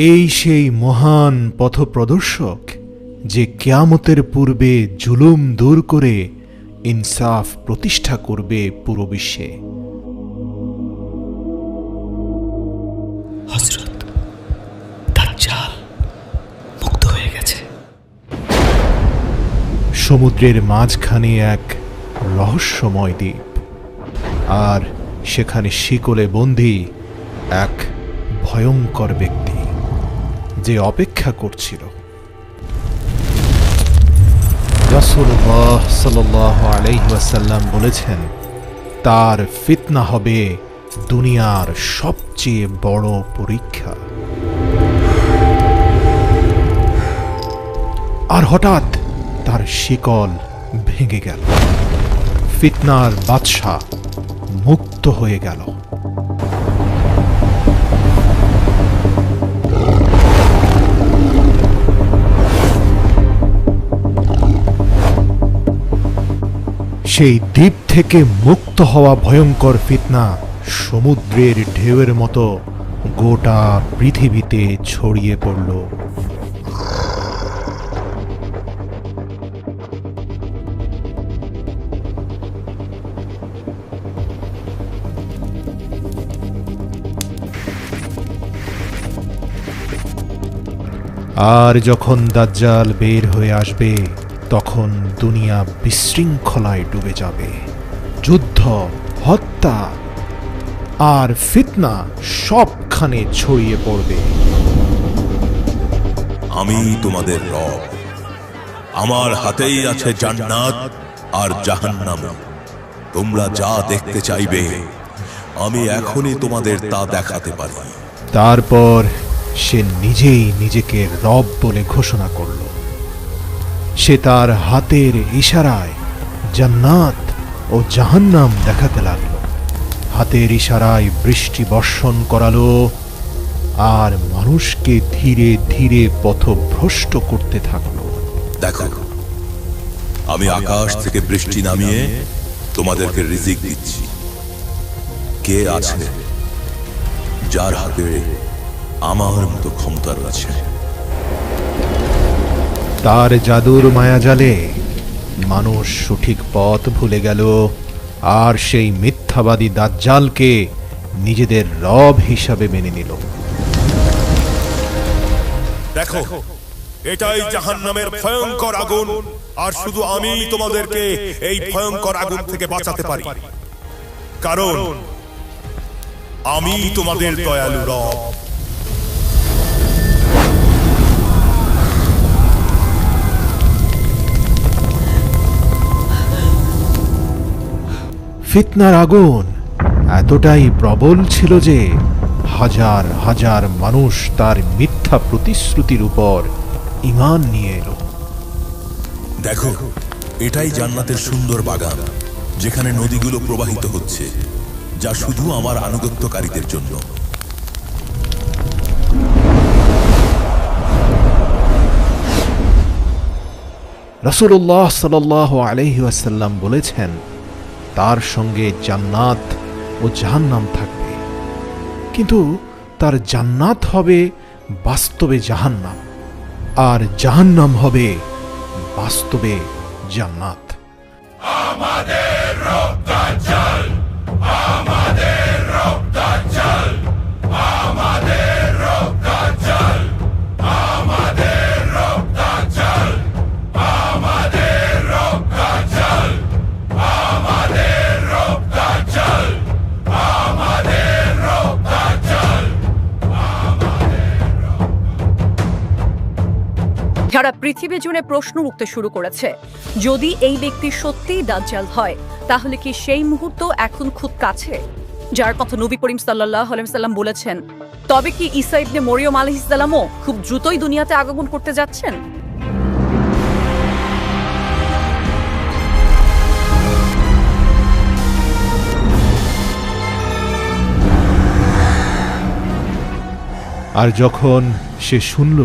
এই সেই মহান পথপ্রদর্শক যে কিয়ামতের পূর্বে জুলুম দূর করে ইনসাফ প্রতিষ্ঠা করবে পুরো বিশ্বে। হযরত দাজ্জাল মুক্ত হয়ে গেছে। সমুদ্রের মাঝখানে এক রহস্যময় দ্বীপ, আর সেখানে শিকলে বন্দী এক ভয়ঙ্কর ব্যক্তি যে অপেক্ষা করছিল। রাসূলুল্লাহ সাল্লাল্লাহু আলাইহি ওয়াসাল্লাম বলেছেন, তার ফিতনা হবে দুনিয়ার সবচেয়ে বড় পরীক্ষা। আর হঠাৎ তার শিকল ভেঙে গেল, ফিতনার বাদশা মুক্ত হয়ে গেল। সেই দ্বীপ থেকে মুক্ত হওয়া ভয়ঙ্কর ফিতনা সমুদ্রের ঢেউয়ের মতো গোটা পৃথিবীতে ছড়িয়ে পড়ল। আর যখন দাজ্জাল বের হয়ে আসবে, তখন দুনিয়া বিশৃঙ্খলায় ডুবে যাবে। যুদ্ধ, হত্যা আর ফিতনা সবখানে ছড়িয়ে পড়বে। আমি তোমাদের রব, আমার হাতেই আছে জান্নাত আর জাহান্নাম। তোমরা যা দেখতে চাইবে আমি এখনই তোমাদের তা দেখাতে পারি। তারপর সে নিজেই নিজেকে রব বলে ঘোষণা করল। সে তার হাতের ইশারায় জান্নাত ও জাহান্নাম দেখাতে লাগল, হাতের ইশারায় বৃষ্টি বর্ষণ করালো আর মানুষকে ধীরে ধীরে পথভ্রষ্ট করতে থাকলো। দেখো, আমি আকাশ থেকে বৃষ্টি নামিয়ে তোমাদেরকে রিজিক দিচ্ছি। কে আছে যার হাতে আমার মতো ক্ষমতা রয়েছে? তার জাদুর মায়াজালে মানুষ সঠিক পথ ভুলে গেল, আর সেই মিথ্যাবাদী দাজ্জালকে নিজেদের রব হিসাবে মেনে নিল। দেখো, এটাই জাহান্নামের ভয়ঙ্কর আগুন, আর শুধু আমি তোমাদেরকে এই ভয়ঙ্কর আগুন থেকে বাঁচাতে পারি, কারণ আমি তোমাদের দয়ালু রব। ফিতনার আগুন এতটাই প্রবল ছিল যে হাজার হাজার মানুষ তার মিথ্যা প্রতিশ্রুতির উপর ঈমান নিয়ে এলো। দেখো, এটাই জান্নাতের সুন্দর বাগান, যেখানে নদীগুলো প্রবাহিত হচ্ছে, যা শুধু আমার আনুগত্যকারীদের জন্য। রাসূলুল্লাহ সাল্লাল্লাহু আলাইহি ওয়াসাল্লাম বলেছেন, তার সঙ্গে জান্নাত ও জাহান্নাম থাকবে, কিন্তু তার জান্নাত হবে বাস্তবে জাহান্নাম, আর জাহান্নাম হবে বাস্তবে জান্নাত। আমাদের রব দাজ্জাল, আমাদের রব দাজ্জাল, আমাদের রব দাজ্জাল, আমাদের রব দাজ্জাল, আমাদের রব দাজ্জাল, আমাদের রব দাজ্জাল, আমাদের রব দাজ্জাল, যারা পৃথিবী জুড়ে প্রশ্ন উঠতে শুরু করেছে, যদি এই ব্যক্তি সত্যিই দাজ্জাল হয়, তাহলে কি সেই মুহূর্ত এখন খুব কাছে, যার কথা নবী করিম সাল্লাল্লাহু আলাইহি ওয়াসাল্লাম বলেছেন? তবে কি ঈসা ইবনে মরিয়ম আলাইহিস সালামও খুব দ্রুতই দুনিয়াতে আগমন করতে যাচ্ছেন? আর যখন সে শুনল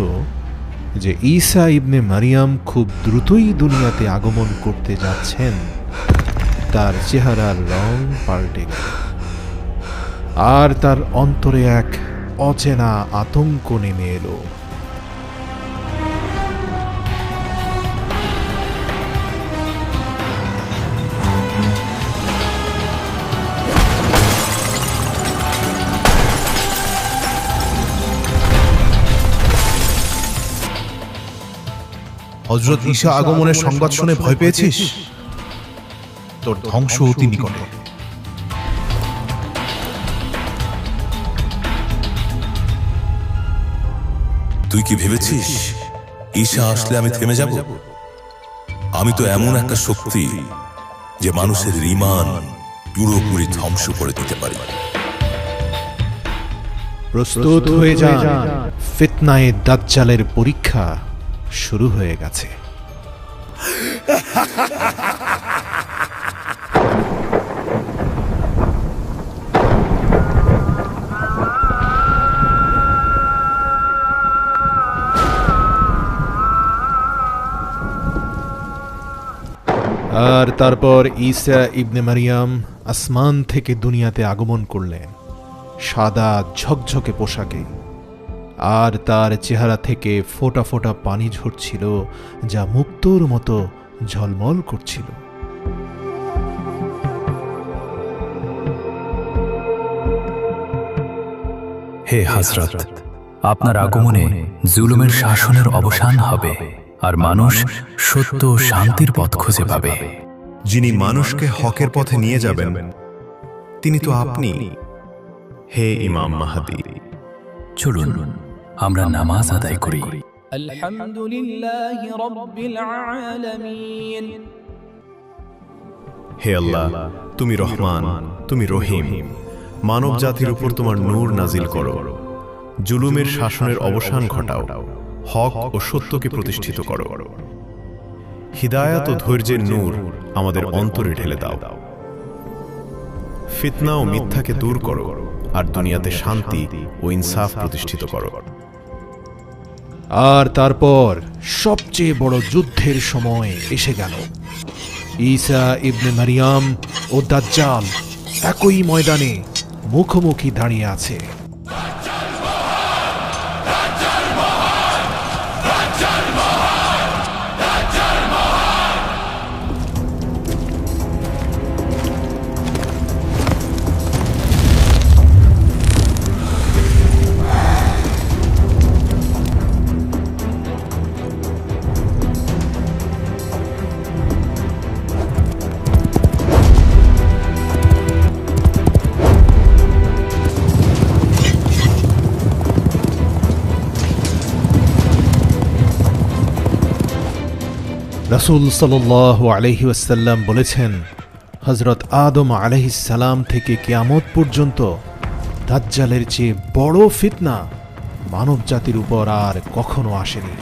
যে ঈসা ইবনে মারিয়াম খুব দ্রুতই দুনিয়াতে আগমন করতে যাচ্ছেন, তার চেহারার রং পাল্টে গেল, আর তার অন্তরে এক অচেনা আতঙ্ক নেমে এলো। হযরত ঈসা আগমনের সংবাদ শুনে ভয় পেয়েছিস? তোর ধ্বংস অতি নিকটে। তুই কি ভেবেছিস ঈশা আসলে আমি থেমে যাব? আমি তো এমন একটা শক্তি যে মানুষের ঈমান পুরোপুরি ধ্বংস করে দিতে পারি। প্রস্তুত হয়ে যান, ফিতনায়ে দাজ্জালের পরীক্ষা শুরু হয়ে গেছে। আর তারপর ঈসা ইবনে মারিয়াম আসমান থেকে দুনিয়াতে আগমন করলেন সাদা ঝকঝকে পোশাকে, আর তার চেহারা থেকে ফোঁটা ফোঁটা পানি ঝরছিল যা মুক্তোর মতো ঝলমল করছিল। হে হযরত, আপনার আগমনে জুলুমের শাসনের অবসান হবে আর মানুষ সত্য ও শান্তির পথ খুঁজে পাবে। যিনি মানুষকে হকের পথে নিয়ে যাবেন তিনি তো আপনি, হে ইমাম মাহদী। চলুন আমরা নামাজ আদায় করি। আলহামদুলিল্লাহি রাব্বিল আলামিন। হে আল্লাহ, তুমি রহমান, তুমি রহিম। মানব জাতির উপর তোমার নূর নাজিল করো, জুলুমের শাসনের অবসান ঘটাও, হক ও সত্যকে প্রতিষ্ঠিত করো। হিদায়াত ও ধৈর্যের নূর আমাদের অন্তরে ঢেলে দাও। ফিতনা ও মিথ্যাকে দূর করো আর দুনিয়াতে শান্তি ও ইনসাফ প্রতিষ্ঠিত করো। আর তারপর সবচেয়ে বড় যুদ্ধের সময় এসে গেল। ঈসা ইবনে মারিয়াম ও দাজ্জাল একই ময়দানে মুখোমুখি দাঁড়িয়ে আছে। রাসূল সাল্লাল্লাহু আলাইহি ওয়াসাল্লাম বলেছেন, হযরত আদম আলাইহিস সালাম থেকে কিয়ামত পর্যন্ত দাজ্জালের চেয়ে বড় ফিতনা মানব জাতির উপর আর কখনো আসেনি।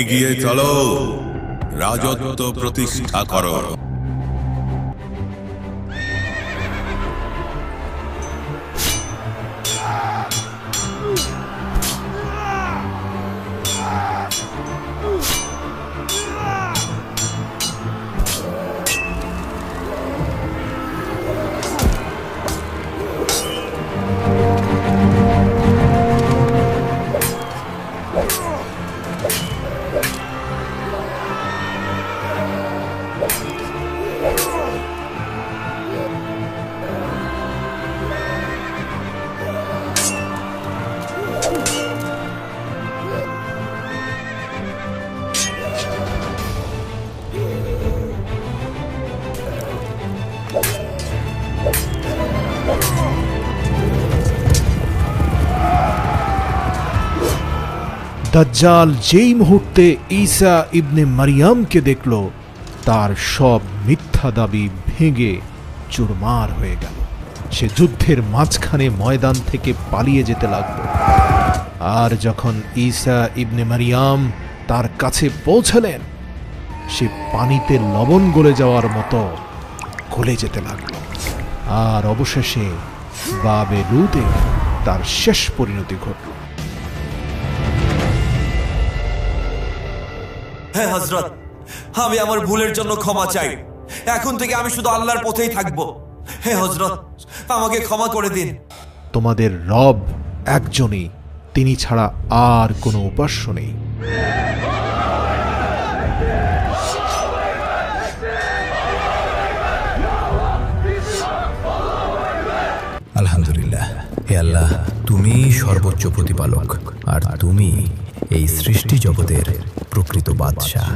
এগিয়ে চলো, রাজত্ব প্রতিষ্ঠা করো। দাজ্জাল যেই মুহূর্তে ঈসা ইবনে মারিয়ামকে দেখল, তার সব মিথ্যা দাবি ভেঙে চুরমার হয়ে গেল। সে যুদ্ধের মাঝখানে ময়দান থেকে পালিয়ে যেতে লাগল। আর যখন ঈসা ইবনে মারিয়াম তার কাছে পৌঁছলেন, সে পানিতে লবণ গলে যাওয়ার মতো গলে যেতে লাগল। আর অবশেষে বাবে লুতে তার শেষ পরিণতি ঘটল। হ্যাঁ হযরত, আমি আমার ভুলের জন্য ক্ষমা চাই। এখন থেকে আমি শুধু আল্লাহর পথেই থাকব। হে হযরত, আমাকে ক্ষমা করে দিন। তোমাদের রব একজনই, তিনি ছাড়া আর কোনো উপাস্য নেই। আলহামদুলিল্লাহ। হে আল্লাহ, তুমি সর্বোচ্চ প্রতিপালক, আর তুমি এই সৃষ্টি জগতের প্রকৃত বাদশাহ।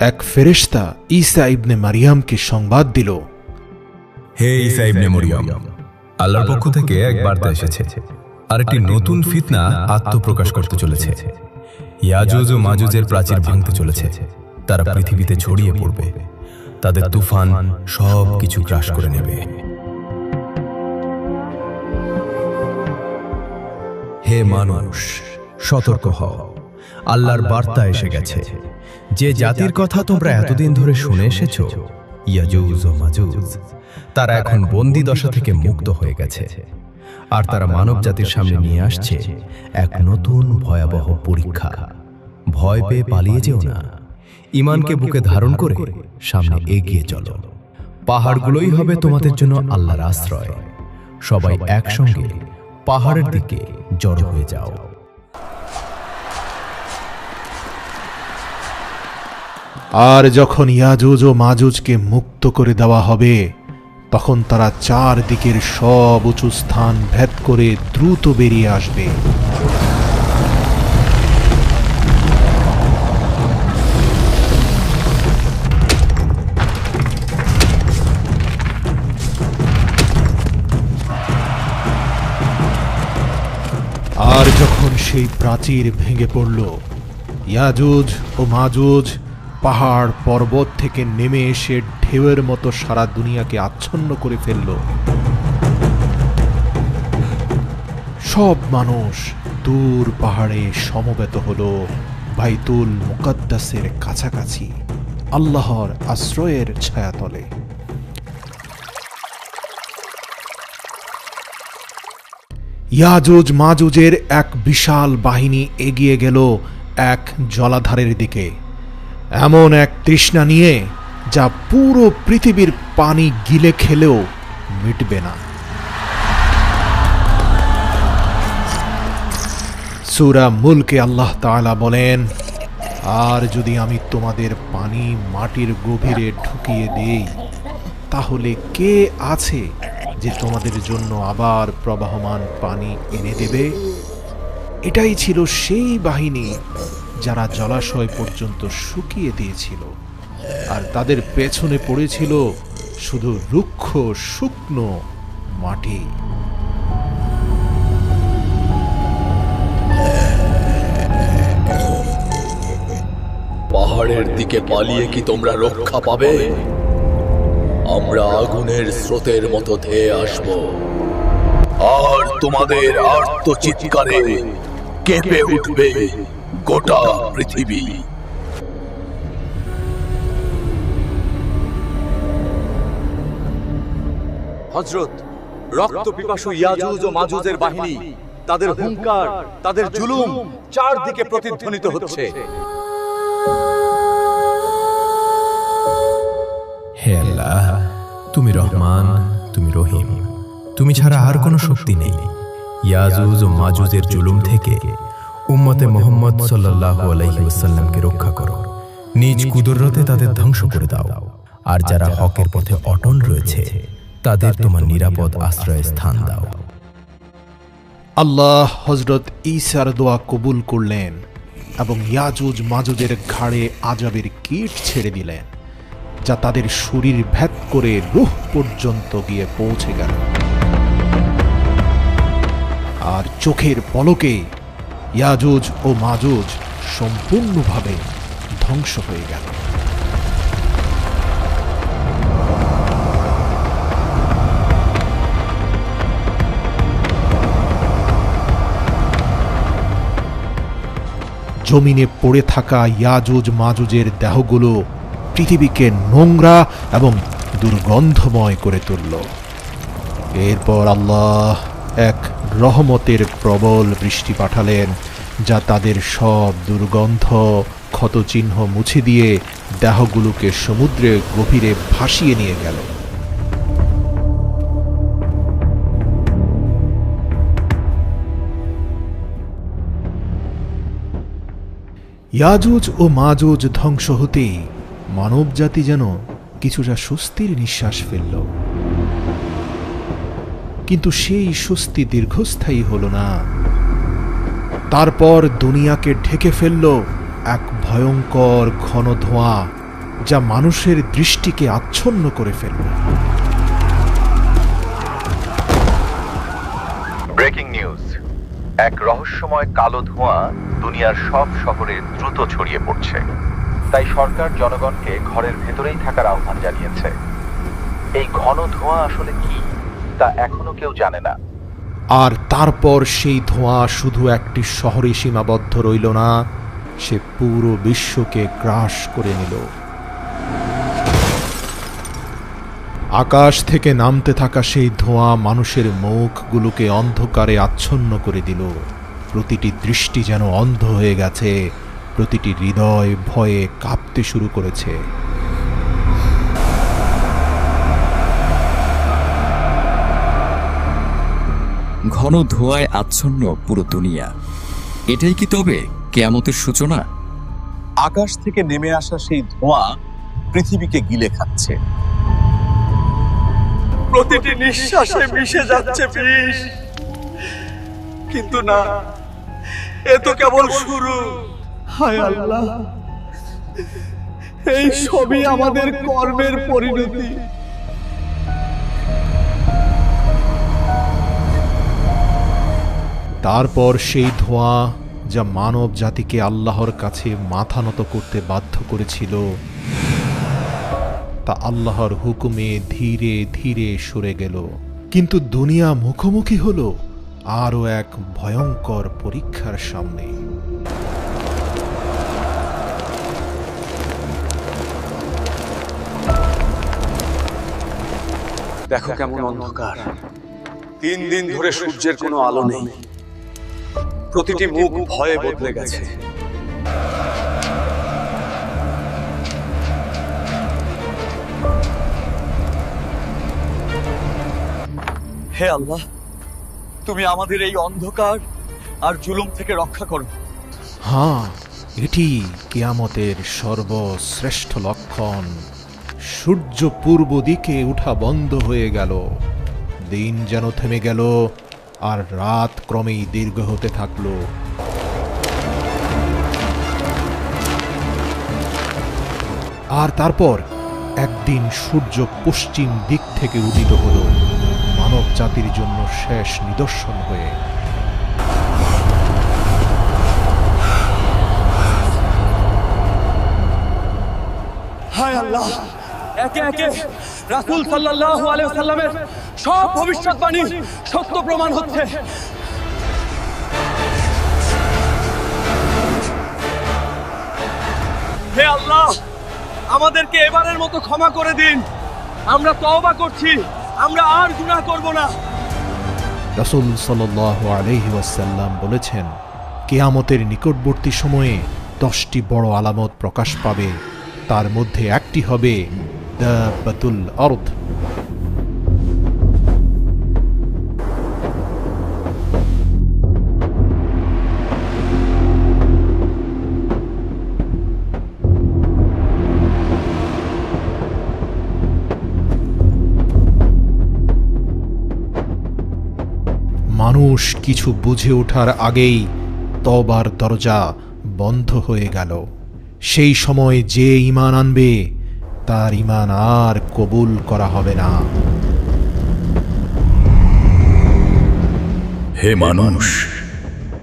এক ফেরেশতা ঈসা ইবনে মারিয়ামকে সংবাদ দিল, হে ঈসা ইবনে মরিয়ম, আল্লাহর পক্ষ থেকে এক বার্তা এসেছে, আর একটি নতুন ফিতনা আত্মপ্রকাশ করতে চলেছে। ইয়াজুজ ও মাজুজের প্রাচীর ভাঙতে চলেছে। তারা পৃথিবীতে ছড়িয়ে পড়বে, তাদের তুফান সব কিছু গ্রাস করে নেবে। হে মানুষ, সতর্ক হও, আল্লাহর বার্তা এসে গেছে। যে জাতির কথা তোমরা এতদিন ধরে শুনে এসেছো, ইয়াজুজ ও মাজুজ, তারা এখন বন্দী দশা থেকে মুক্ত হয়ে গেছে, আর তারা মানব জাতির সামনে নিয়ে আসছে এক নতুন ভয়াবহ পরীক্ষা। ভয় পেয়ে পালিয়ে যেও না, ঈমানকে বুকে ধারণ করে সামনে এগিয়ে চলো। পাহাড়গুলোই হবে তোমাদের জন্য আল্লাহর আশ্রয়। সবাই একসঙ্গে পাহাড়ের দিকে জড়ো হয়ে যাও। আর যখন ইয়াজুজ ও মাজুজকে মুক্ত করে দেওয়া হবে, তখন তারা চারদিকের সব উঁচু স্থান ভেদ করে দ্রুত বেরিয়ে আসবে। আর যখন সেই প্রাচীর ভেঙে পড়ল, ইয়াজুজ ও মাজুজ পাহাড় পর্বত থেকে নেমে এসে ঢেউয়ের মতো সারা দুনিয়াকে আচ্ছন্ন করে ফেলল। সব মানুষ দূর পাহাড়ে সমবেত হল বাইতুল মুকাদ্দাসের কাছাকাছি, আল্লাহর আশ্রয়ের ছায়াতলে। ইয়াজুজ মাজুজের এক বিশাল বাহিনী এগিয়ে গেল এক জলাধারের দিকে, এমন এক তৃষ্ণা নিয়ে যা পুরো পৃথিবীর পানি গিলে খেলেও মিটবে না। সূরা মুলকে আল্লাহ তাআলা বলেন, আর যদি আমি তোমাদের পানি মাটির গভীরে ঢুকিয়ে দেই, তাহলে কে আছে যে তোমাদের জন্য আবার প্রবাহমান পানি এনে দেবে? এটাই ছিল সেই বাহিনী যারা জলাশয় পর্যন্ত শুকিয়ে দিয়েছিল, আর তাদের পেছনে পড়েছিল শুধু রুক্ষ শুকনো মাটি। পাহাড়ের দিকে পালিয়ে কি তোমরা রক্ষা পাবে? আমরা আগুনের স্রোতের মতো ধেয়ে আসব, আর তোমাদের আর্তচিৎকারে কেঁপে উঠবে গোটা পৃথিবী। হযরত, রক্ত পিপাসু ইয়াজুজ ও মাজুজের বাহিনী, তাদের হুঙ্কার, তাদের জুলুম চারদিকে প্রতিধ্বনিত হচ্ছে। হে আল্লাহ, তুমি রহমান, তুমি রহিম, তুমি ছাড়া আর কোনো শক্তি নেই। ইয়াজুজ ও মাজুজের জুলুম থেকে উম্মতে মুহাম্মদ সাল্লাল্লাহু আলাইহি ওয়াসাল্লামকে রক্ষা করো। নিজ কুদরতে তাদের ধ্বংস করে দাও, আর যারা হকের পথে অটল রয়েছে তাদের তোমার নিরাপদ আশ্রয় স্থান দাও। আল্লাহ হযরত ঈসার দোয়া কবুল করলেন এবং ইয়াজুজ মাজুজের ঘাড়ে আযাবের কীট ছেড়ে দিলেন, যা তাদের শরীর ভেদ করে রূহ পর্যন্ত গিয়ে পৌঁছে গেল। আর চোখের পলকে ইয়াজুজ ও মাজুজ সম্পূর্ণভাবে ধ্বংস হয়ে গেল। জমিনে পড়ে থাকা ইয়াজুজ মাজুজের দেহগুলো পৃথিবীকে নোংরা এবং দুর্গন্ধময় করে তুলল। এরপর আল্লাহ এক রহমতের প্রবল বৃষ্টি পাঠালেন, যা তাদের সব দুর্গন্ধ ক্ষতচিহ্ন মুছে দিয়ে দেহগুলোকে সমুদ্রের গভীরে ভাসিয়ে নিয়ে গেল। ইয়াজুজ ও মাজুজ ধ্বংস হতেই মানবজাতি যেন কিছুটা স্বস্তির নিঃশ্বাস ফেলল। কিন্তু সেই স্বস্তি দীর্ঘস্থায়ী হল না। তারপর দুনিয়াকে ঢেকে ফেলল এক ভয়ঙ্কর ঘন ধোঁয়া, যা মানুষের দৃষ্টিকে আচ্ছন্ন করে ফেলল। ব্রেকিং নিউজ, এক রহস্যময় কালো ধোঁয়া দুনিয়ার সব শহরে দ্রুত ছড়িয়ে পড়ছে। তাই সরকার জনগণকে ঘরের ভেতরেই থাকার আহ্বান জানিয়েছে। এই ঘন ধোঁয়া আসলে কি তা এখনো কেউ জানে না। আর তারপর সেই ধোঁয়া শুধু একটি শহরে সীমাবদ্ধ রইল না, সে পুরো বিশ্বকে গ্রাস করে নিল। আকাশ থেকে নামতে থাকা সেই ধোঁয়া মানুষের মুখগুলোকে অন্ধকারে আচ্ছন্ন করে দিল। প্রতিটি দৃষ্টি যেন অন্ধ হয়ে গেছে, প্রতিটি হৃদয় ভয়ে কাঁপতে শুরু করেছে। ঘন ধোঁয়ায় আচ্ছন্ন পুরো দুনিয়া। এটাই কি তবে কিয়ামতের সূচনা? আকাশ থেকে নেমে আসা সেই ধোঁয়া পৃথিবীকে গিলে খাচ্ছে। প্রতিটি নিঃশ্বাসে মিশে যাচ্ছে বিষ। কিন্তু না, এ তো কেবল শুরু। হায় আল্লাহ, এই সবই আমাদের কর্মের পরিণতি। তারপর সেই ধোঁয়া যা মানব জাতিকে আল্লাহর কাছে মাথা নত করতে বাধ্য করেছিল, তা আল্লাহর হুকুমে ধীরে ধীরে সরে গেল। কিন্তু দুনিয়া মুখোমুখি হলো আরও এক ভয়ঙ্কর পরীক্ষার সামনে। দেখো কেমন অন্ধকার। 3 দিন ধরে সূর্যের কোনো আলো নেই। প্রতিটি মুখ ভয়ে বদলে গেছে। হে আল্লাহ, তুমি আমাদের এই অন্ধকার আর জুলুম থেকে রক্ষা করো। হ্যাঁ, এটি কিয়ামতের সর্বশ্রেষ্ঠ লক্ষণ। সূর্য পূর্ব দিকে উঠা বন্ধ হয়ে গেল, দিন যেন থেমে গেল, আর রাত ক্রমেই দীর্ঘ হতে থাকলো। আর তারপর একদিন সূর্য পশ্চিম দিক থেকে উদিত হলো, মানব জাতির জন্য শেষ নিদর্শন হয়ে। হায় আল্লাহ, একে একে রাসূল সাল্লাল্লাহু আলাইহি ওয়াসাল্লামের সব ভবিষ্যৎবাণী সত্য প্রমাণ হচ্ছে। হে আল্লাহ, আমাদেরকে এবারের মতো ক্ষমা করে দিন। আমরা তওবা করছি, আমরা আর গুনাহ করব না। রাসূল সাল্লাল্লাহু আলাইহি ওয়াসাল্লাম বলেছেন, কিয়ামতের নিকটবর্তী সময়ে 10টি বড় আলামত প্রকাশ পাবে। তার মধ্যে একটি হবে দাব্বাতুল আরদ। মানুষ কিছু বুঝে ওঠার আগেই তওবার দরজা বন্ধ হয়ে গেল। সেই সময় যে ঈমান আনবে তার ঈমান আর কবুল করা হবে না। হে মানুষ,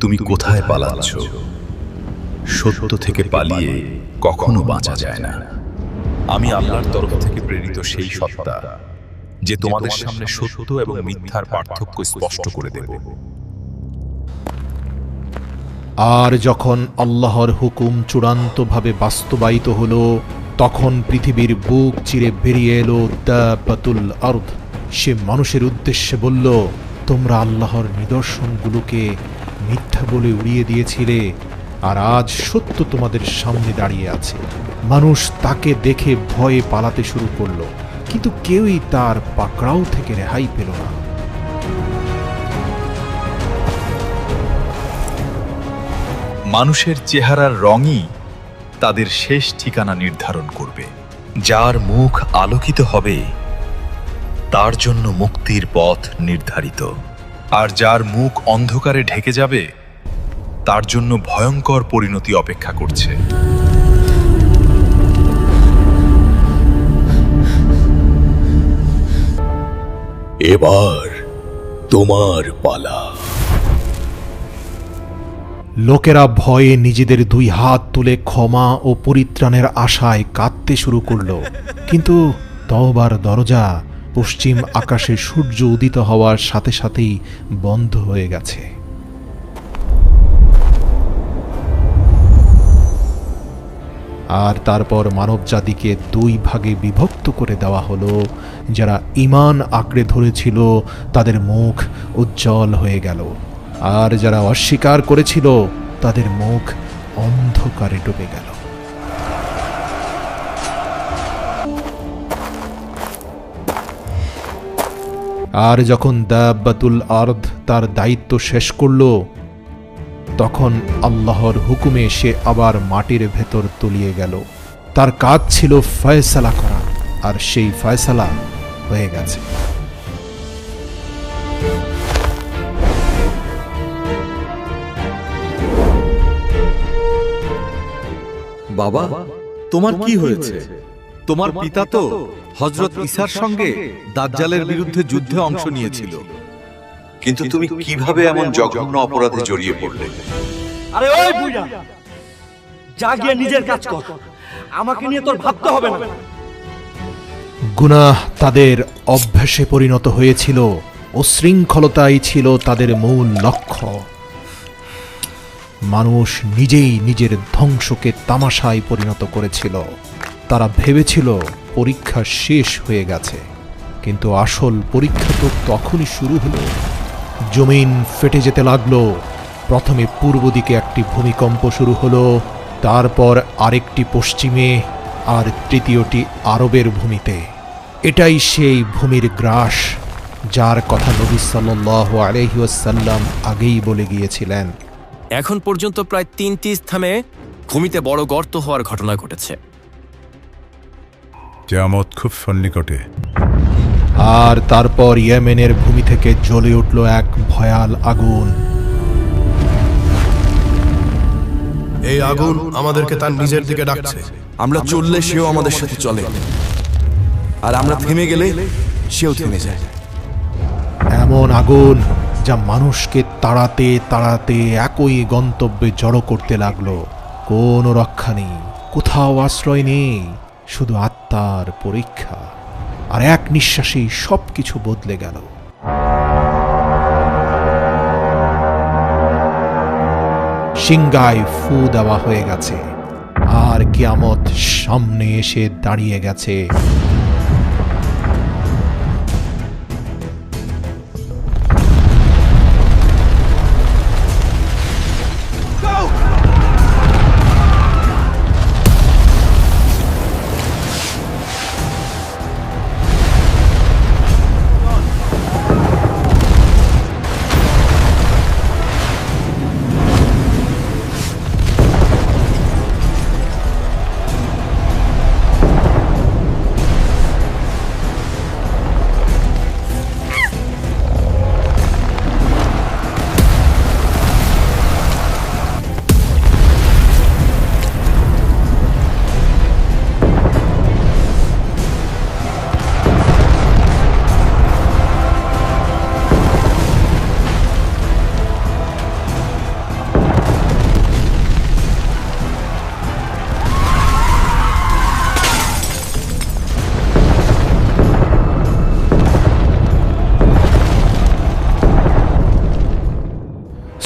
তুমি কোথায় পালাচ্ছ? সত্য থেকে পালিয়ে কখনো বাঁচা যায় না। আমি আল্লাহর তরফ থেকে প্রেরিত সেই সত্তা, যে তোমাদের সামনে সত্য এবং মিথ্যার পার্থক্য স্পষ্ট করে দেব। আর যখন আল্লাহর হুকুম চূড়ান্তভাবে বাস্তবায়িত হলো, তখন পৃথিবীর বুক চিরে বেরিয়ে এলো দাব্বাতুল আরদ। সে মানুষের উদ্দেশ্যে বলল, তোমরা আল্লাহর নিদর্শনগুলোকে মিথ্যা বলে উড়িয়ে দিয়েছিলে, আর আজ সত্য তোমাদের সামনে দাঁড়িয়ে আছে। মানুষ তাকে দেখে ভয়ে পালাতে শুরু করলো, কিন্তু কেউই তার পাকড়াও থেকে রেহাই পেল না। মানুষের চেহারার রঙই তাদের শেষ ঠিকানা নির্ধারণ করবে। যার মুখ আলোকিত হবে তার জন্য মুক্তির পথ নির্ধারিত, আর যার মুখ অন্ধকারে ঢেকে যাবে তার জন্য ভয়ঙ্কর পরিণতি অপেক্ষা করছে। এবার তোমার পালা। লোকেরা ভয়ে নিজেদের দুই হাত তুলে ক্ষমা ও পরিত্রাণের আশায় কাঁদতে শুরু করলো, কিন্তু তওবার দরজা পশ্চিম আকাশে সূর্য উদিত হওয়ার সাথে সাথেই বন্ধ হয়ে গেছে। আর তারপর মানবজাতিকে দুই ভাগে বিভক্ত করে দেওয়া হলো। যারা ঈমান আঁকড়ে ধরেছিল তাদের মুখ উজ্জ্বল হয়ে গেল, আর যারা অস্বীকার করেছিল তাদের মুখ অন্ধকারে ডুবে গেল। আর যখন দাব্বাতুল আরদ তার দায়িত্ব শেষ করল, তখন আল্লাহর হুকুমে সে আবার মাটির ভেতর তলিয়ে গেল। তার কাজ ছিল ফয়সালা করা, আর সেই ফয়সালা হয়ে গেছে। বাবা, তোমার কি হয়েছে? তোমার পিতা তো হযরত ঈসার সঙ্গে দাজ্জালের বিরুদ্ধে যুদ্ধে অংশ নিয়েছিল, কিন্তু তুমি কিভাবে এমন জঘন্য অপরাধে জড়িয়ে পড়লে? আরে ওই বুইড়া, যা গিয়ে নিজের কাজ কর, আমাকে নিয়ে তোর ভাবতে হবে না। গুনাহ তাদের অভ্যাসে পরিণত হয়েছিল, উশৃঙ্খলতাই ছিল তাদের মূল লক্ষ্য। মানুষ নিজেই নিজের ধ্বংসকে তামাশায় পরিণত করেছিল। তারা ভেবেছিল পরীক্ষা শেষ হয়ে গেছে, কিন্তু আসল পরীক্ষা তো তখনই শুরু হলো। জমিন ফেটে যেতে লাগলো। প্রথমে পূর্ব দিকে একটি ভূমিকম্প শুরু হলো, তারপর আরেকটি পশ্চিমে, আর তৃতীয়টি আরবের ভূমিতে। এটাই সেই ভূমির গ্রাস যার কথা নবী সাল্লাল্লাহু আলাইহি ওয়াসাল্লাম আগেই বলে গিয়েছিলেন। এখন পর্যন্ত প্রায় 3টি স্থানে ভূমিতে বড় গর্ত হওয়ার ঘটনা ঘটেছে। কিয়ামত খুব সন্নিকটে। আর তারপর ইয়েমেনের ভূমি থেকে জ্বলে উঠল এক ভয়াল আগুন। এই আগুন আমাদেরকে তার নিজের দিকে ডাকছে। আমরা চললে সেও আমাদের সাথে চলে, আর আমরা থেমে গেলে সেও থেমে যায়। এমন আগুন যা মানুষকে তাড়াতে তাড়াতে একই গন্তব্যে জড়ো করতে লাগলো। কোনো রক্ষা নেই, কোথাও আশ্রয় নেই, শুধু আত্মার পরীক্ষা। আর এক নিঃশ্বাসেই সবকিছু বদলে গেল। সিংগায় ফু দেওয়া হয়ে গেছে, আর কিয়ামত সামনে এসে দাঁড়িয়ে গেছে।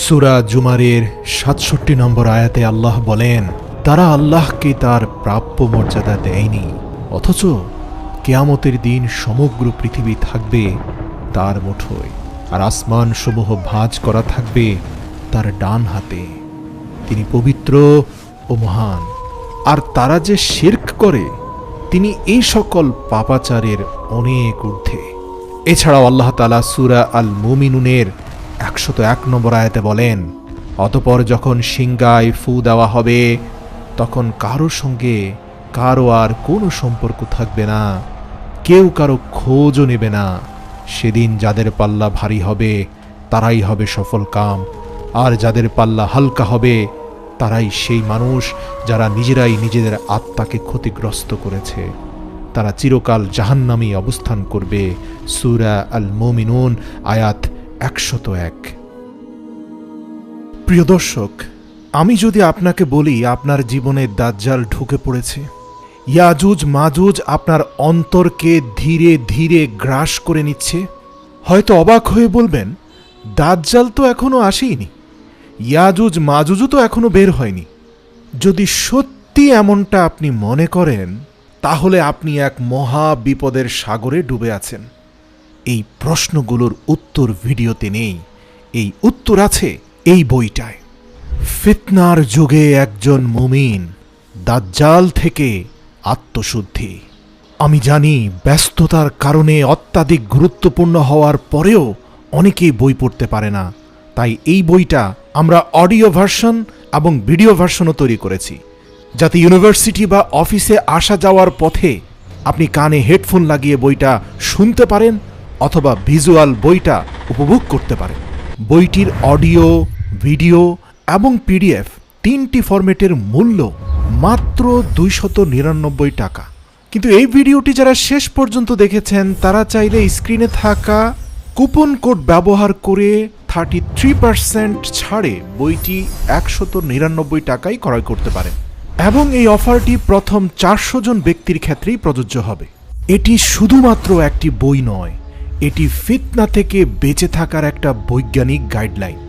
সূরা জুমারের ৬৭ নম্বর আয়াতে আল্লাহ বলেন, তারা আল্লাহকে তার প্রাপ্য মর্যাদা দেয়নি, অথচ কিয়ামতের দিন সমগ্র পৃথিবী থাকবে তার মুঠোয়, আর আসমান সমূহ ভাঁজ করা থাকবে তার ডান হাতে। তিনি পবিত্র ও মহান। আর তারা যে শিরক করে তিনি এই সকল পাপাচারের অনেক ঊর্ধ্বে। এছাড়াও আল্লাহ তাআলা সূরা আল মুমিনুনের ১০১ নম্বর আয়াতে বলেন, অতঃপর যখন সিংগায় ফু দেওয়া হবে তখন কারো সঙ্গে কারো আর কোনো সম্পর্ক থাকবে না, কেউ কারো খোঁজও নেবে না। সেদিন যাদের পাল্লা ভারী হবে তারাই হবে সফল কাম, আর যাদের পাল্লা হালকা হবে তারাই সেই মানুষ যারা নিজেরাই নিজেদের আত্মাকে ক্ষতিগ্রস্ত করেছে। তারা চিরকাল জাহান্নামে অবস্থান করবে। সূরা আল মুমিনুন আয়াত ১০১। প্রিয় দর্শক, আমি যদি আপনাকে বলি আপনার জীবনে দাজ্জাল ঢুকে পড়েছে, ইয়াজুজ মাজুজ আপনার অন্তরকে ধীরে ধীরে গ্রাস করে নিচ্ছে, হয়তো অবাক হয়ে বলবেন, দাজ্জাল তো এখনো আসেইনি, ইয়াজুজ মাজুজও তো এখনো বের হয়নি। যদি সত্যি এমনটা আপনি মনে করেন, তাহলে আপনি এক মহা বিপদের সাগরে ডুবে আছেন। এই প্রশ্নগুলোর উত্তর ভিডিওতে নেই, এই উত্তর আছে এই বইটায়। ফিতনার যুগে একজন মুমিন, দাজ্জাল থেকে আত্মশুদ্ধি। আমি জানি ব্যস্ততার কারণে অত্যাধিক গুরুত্বপূর্ণ হওয়ার পরেও অনেকেই বই পড়তে পারে না, তাই এই বইটা আমরা অডিও ভার্সন এবং ভিডিও ভার্সনও তৈরি করেছি, যাতে ইউনিভার্সিটি বা অফিসে আসা যাওয়ার পথে আপনি কানে হেডফোন লাগিয়ে বইটা শুনতে পারেন অথবা ভিজুয়াল বইটা উপভোগ করতে পারেন। বইটির অডিও, ভিডিও এবং পিডিএফ 3টি ফরম্যাটের মূল্য মাত্র 299 টাকা। কিন্তু এই ভিডিওটি যারা শেষ পর্যন্ত দেখেছেন তারা চাইলে স্ক্রিনে থাকা কুপন কোড ব্যবহার করে 33% ছাড়ে বইটি 199 টাকায় ক্রয় করতে পারেন, এবং এই অফারটি প্রথম 400 জন ব্যক্তির ক্ষেত্রেই প্রযোজ্য হবে। এটি শুধুমাত্র একটি বই নয়, এটি ফিতনা থেকে বেঁচে থাকার একটা বৈজ্ঞানিক গাইডলাইন।